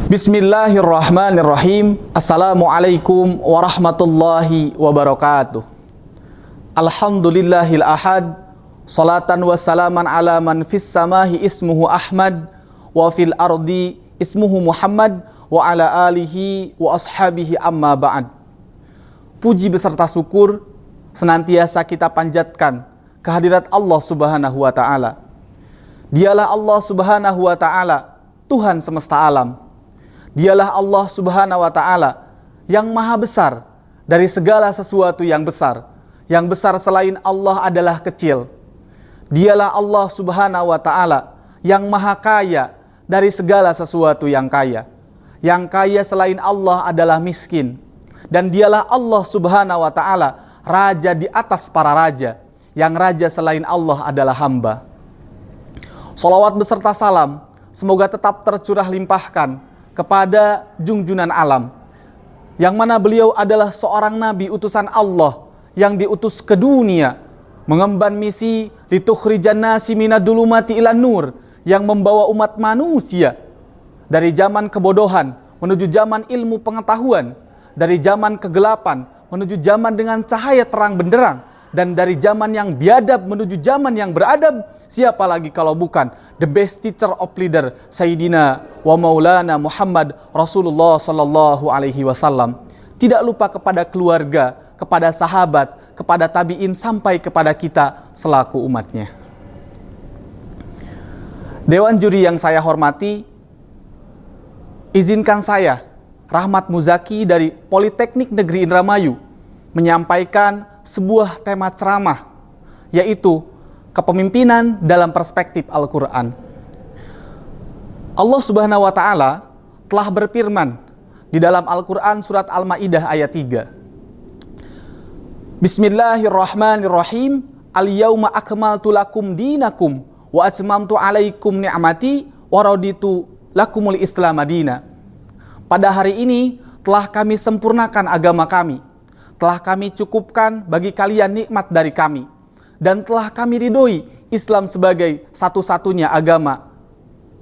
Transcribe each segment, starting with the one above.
Bismillahirrahmanirrahim. Assalamualaikum warahmatullahi wabarakatuh. Alhamdulillahil ahad. Salatan wassalaman ala man fis samahi ismuhu Ahmad wa fil ardi ismuhu Muhammad wa ala alihi wa ashabihi amma ba'd. Puji beserta syukur senantiasa kita panjatkan kehadirat Allah Subhanahu wa taala. Dialah Allah Subhanahu wa taala, Tuhan semesta alam. Dialah Allah Subhanahu wa taala yang maha besar dari segala sesuatu yang besar. Yang besar selain Allah adalah kecil. Dialah Allah Subhanahu wa taala yang maha kaya dari segala sesuatu yang kaya. Yang kaya selain Allah adalah miskin. Dan dialah Allah Subhanahu wa taala raja di atas para raja. Yang raja selain Allah adalah hamba. Shalawat beserta salam semoga tetap tercurah limpahkan kepada junjunan alam, yang mana beliau adalah seorang nabi utusan Allah yang diutus ke dunia mengemban misi litukhrijan nasi minadh-dhulumati ilan nur, yang membawa umat manusia dari zaman kebodohan menuju zaman ilmu pengetahuan, dari zaman kegelapan menuju zaman dengan cahaya terang benderang, dan dari zaman yang biadab menuju zaman yang beradab. Siapa lagi kalau bukan the best teacher of leader, Sayyidina wa Maulana Muhammad Rasulullah sallallahu alaihi wasallam. Tidak lupa kepada keluarga, kepada sahabat, kepada tabi'in, sampai kepada kita selaku umatnya. Dewan juri yang saya hormati, izinkan saya, Rahmat Muzaki dari Politeknik Negeri Indramayu, menyampaikan sebuah tema ceramah, yaitu kepemimpinan dalam perspektif Al-Quran. Allah Subhanahu wa ta'ala telah berfirman di dalam Al-Quran surat Al-Ma'idah ayat 3. Bismillahirrahmanirrahim. Al-yawma akmaltu lakum dinakum wa atmamtu alaikum ni'mati wa raditu lakumul islam madina. Pada hari ini telah kami sempurnakan agama kami, telah kami cukupkan bagi kalian nikmat dari kami, dan telah kami ridhoi Islam sebagai satu-satunya agama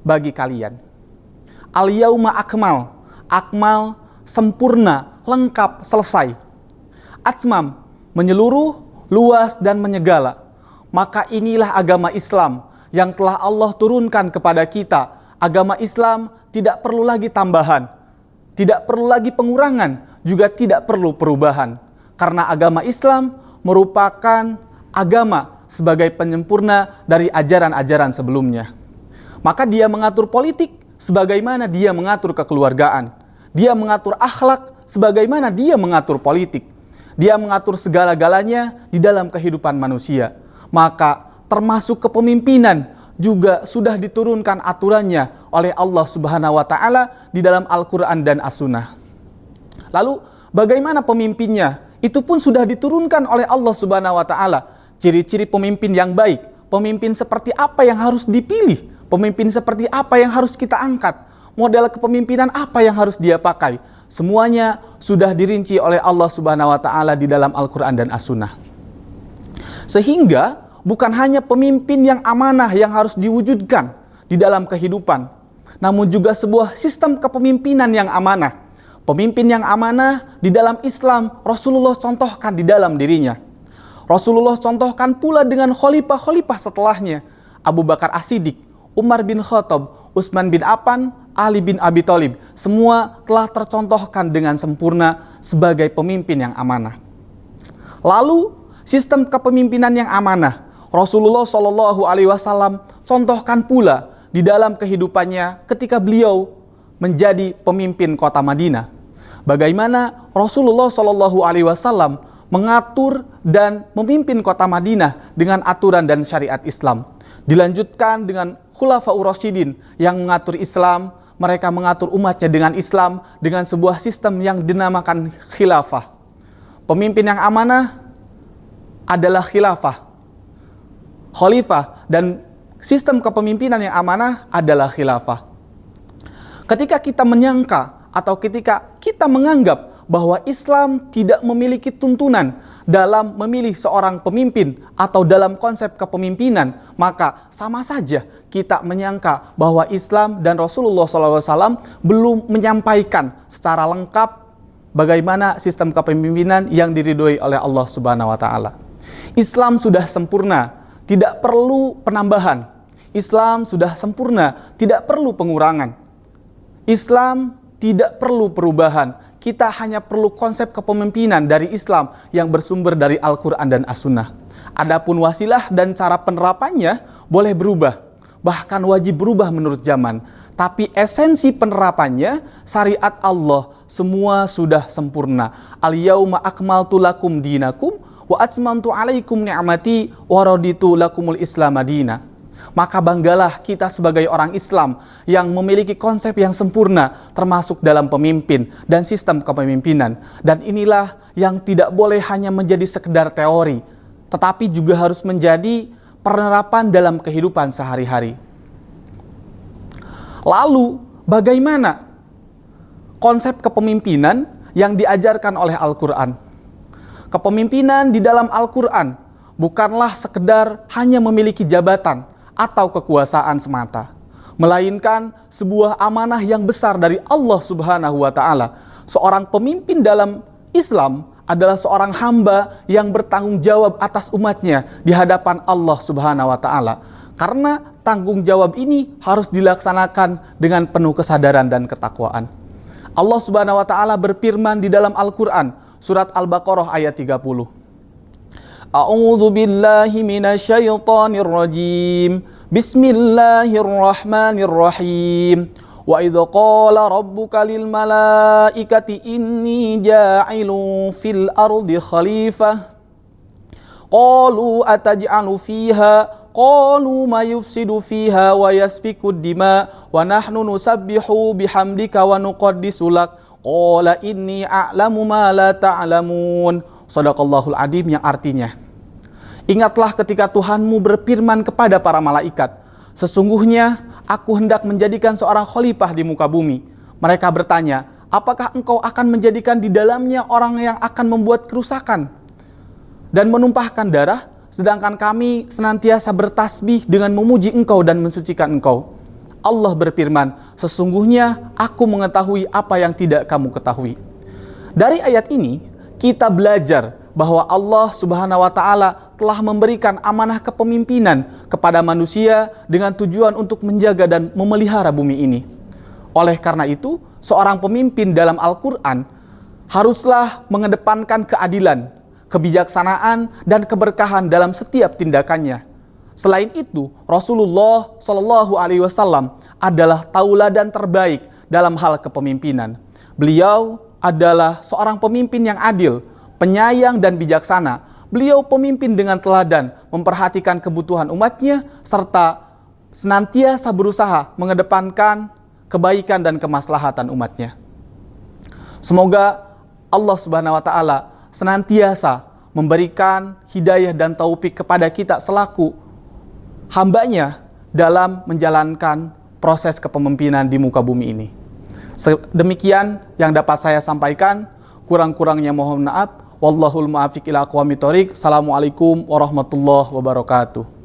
bagi kalian. Al-yauma akmal, akmal sempurna, lengkap, selesai. Atmam menyeluruh, luas dan menyegala. Maka inilah agama Islam yang telah Allah turunkan kepada kita. Agama Islam tidak perlu lagi tambahan, tidak perlu lagi pengurangan, juga tidak perlu perubahan. Karena agama Islam merupakan agama sebagai penyempurna dari ajaran-ajaran sebelumnya. Maka dia mengatur politik sebagaimana dia mengatur kekeluargaan. Dia mengatur akhlak sebagaimana dia mengatur politik. Dia mengatur segala-galanya di dalam kehidupan manusia. Maka termasuk kepemimpinan juga sudah diturunkan aturannya oleh Allah Subhanahu wa taala di dalam Al-Qur'an dan As-Sunnah. Lalu bagaimana pemimpinnya? Itu pun sudah diturunkan oleh Allah Subhanahu wa taala. Ciri-ciri pemimpin yang baik, pemimpin seperti apa yang harus dipilih, pemimpin seperti apa yang harus kita angkat, model kepemimpinan apa yang harus dia pakai. Semuanya sudah dirinci oleh Allah Subhanahu wa taala di dalam Al-Qur'an dan As-Sunnah. Sehingga bukan hanya pemimpin yang amanah yang harus diwujudkan di dalam kehidupan, namun juga sebuah sistem kepemimpinan yang amanah. Pemimpin yang amanah di dalam Islam Rasulullah contohkan di dalam dirinya. Rasulullah contohkan pula dengan khalifah-khalifah setelahnya. Abu Bakar As-Siddiq, Umar bin Khattab, Utsman bin Affan, Ali bin Abi Thalib. Semua telah tercontohkan dengan sempurna sebagai pemimpin yang amanah. Lalu sistem kepemimpinan yang amanah Rasulullah Shallallahu Alaihi Wasallam contohkan pula di dalam kehidupannya ketika beliau menjadi pemimpin kota Madinah. Bagaimana Rasulullah Shallallahu Alaihi Wasallam mengatur dan memimpin kota Madinah dengan aturan dan syariat Islam. Dilanjutkan dengan Khulafaur Rasyidin yang mengatur Islam, mereka mengatur umatnya dengan Islam dengan sebuah sistem yang dinamakan khilafah. Pemimpin yang amanah adalah khilafah, khalifah, dan sistem kepemimpinan yang amanah adalah khilafah. Ketika kita menyangka atau ketika kita menganggap bahwa Islam tidak memiliki tuntunan dalam memilih seorang pemimpin atau dalam konsep kepemimpinan, maka sama saja kita menyangka bahwa Islam dan Rasulullah SAW belum menyampaikan secara lengkap bagaimana sistem kepemimpinan yang diridhoi oleh Allah Subhanahu wa taala. Islam sudah sempurna, tidak perlu penambahan. Islam sudah sempurna, tidak perlu pengurangan. Islam tidak perlu perubahan. Kita hanya perlu konsep kepemimpinan dari Islam yang bersumber dari Al-Quran dan As-Sunnah. Adapun wasilah dan cara penerapannya boleh berubah, bahkan wajib berubah menurut zaman. Tapi esensi penerapannya, syariat Allah, semua sudah sempurna. Al-yauma akmaltu lakum dinakum wa atmamtu alaikum ni'mati wa raditu lakumul Islam madina. Maka banggalah kita sebagai orang Islam yang memiliki konsep yang sempurna termasuk dalam pemimpin dan sistem kepemimpinan. Dan inilah yang tidak boleh hanya menjadi sekedar teori, tetapi juga harus menjadi penerapan dalam kehidupan sehari-hari. Lalu bagaimana konsep kepemimpinan yang diajarkan oleh Al-Quran? Kepemimpinan di dalam Al-Quran bukanlah sekedar hanya memiliki jabatan atau kekuasaan semata, melainkan sebuah amanah yang besar dari Allah Subhanahu wa taala. Seorang pemimpin dalam Islam adalah seorang hamba yang bertanggung jawab atas umatnya di hadapan Allah Subhanahu wa taala. Karena tanggung jawab ini harus dilaksanakan dengan penuh kesadaran dan ketakwaan. Allah Subhanahu wa taala berfirman di dalam Al-Qur'an surat Al-Baqarah ayat 30. A'udzu billahi minasyaitonir rajim. Bismillahirrahmanirrahim. Wa idz qala rabbuka lil malaikati inni ja'ilun fil ardi khalifah. Qalu ataj'alu fiha qalu ma yufsidu fiha wa yasfiku dima wa nahnu nusabbihu bihamdika wa nuqaddisu lak. Qala inni a'lamu ma la ta'lamun. Shadaqallahul adzim, yang artinya, ingatlah ketika Tuhanmu berfirman kepada para malaikat, sesungguhnya aku hendak menjadikan seorang khalifah di muka bumi. Mereka bertanya, apakah engkau akan menjadikan di dalamnya orang yang akan membuat kerusakan dan menumpahkan darah, sedangkan kami senantiasa bertasbih dengan memuji engkau dan mensucikan engkau. Allah berfirman, sesungguhnya aku mengetahui apa yang tidak kamu ketahui. Dari ayat ini kita belajar bahwa Allah Subhanahu wa taala telah memberikan amanah kepemimpinan kepada manusia dengan tujuan untuk menjaga dan memelihara bumi ini. Oleh karena itu, seorang pemimpin dalam Al-Qur'an haruslah mengedepankan keadilan, kebijaksanaan, dan keberkahan dalam setiap tindakannya. Selain itu, Rasulullah Shallallahu Alaihi Wasallam adalah tauladan terbaik dalam hal kepemimpinan. Beliau adalah seorang pemimpin yang adil, penyayang dan bijaksana. Beliau pemimpin dengan teladan, memperhatikan kebutuhan umatnya, serta senantiasa berusaha mengedepankan kebaikan dan kemaslahatan umatnya. Semoga Allah Subhanahu wa taala senantiasa memberikan hidayah dan taufik kepada kita selaku hambanya dalam menjalankan proses kepemimpinan di muka bumi ini. Demikian yang dapat saya sampaikan, kurang-kurangnya mohon maaf. Wallahul muwaffiq ila aqwamit thoriq. Assalamualaikum warahmatullahi wabarakatuh.